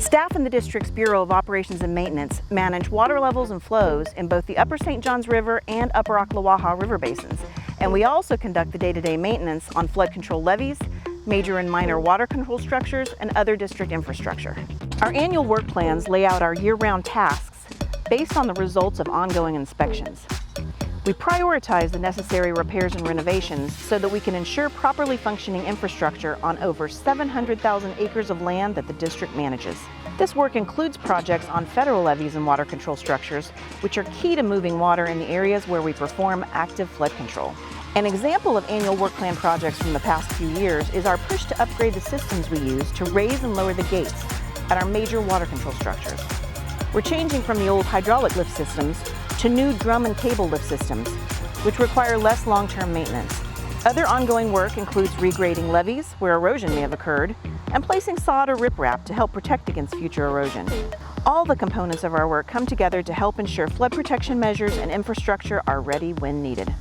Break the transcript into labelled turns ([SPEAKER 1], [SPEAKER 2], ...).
[SPEAKER 1] Staff in the district's Bureau of Operations and Maintenance manage water levels and flows in both the Upper St. Johns River and Upper Ocklawaha River basins. And we also conduct the day-to-day maintenance on flood control levees, major and minor water control structures, and other district infrastructure. Our annual work plans lay out our year-round tasks based on the results of ongoing inspections. We prioritize the necessary repairs and renovations so that we can ensure properly functioning infrastructure on over 700,000 acres of land that the district manages. This work includes projects on federal levees and water control structures, which are key to moving water in the areas where we perform active flood control. An example of annual work plan projects from the past few years is our push to upgrade the systems we use to raise and lower the gates at our major water control structures. We're changing from the old hydraulic lift systems to new drum and cable lift systems, which require less long-term maintenance. Other ongoing work includes regrading levees where erosion may have occurred and placing sod or riprap to help protect against future erosion. All the components of our work come together to help ensure flood protection measures and infrastructure are ready when needed.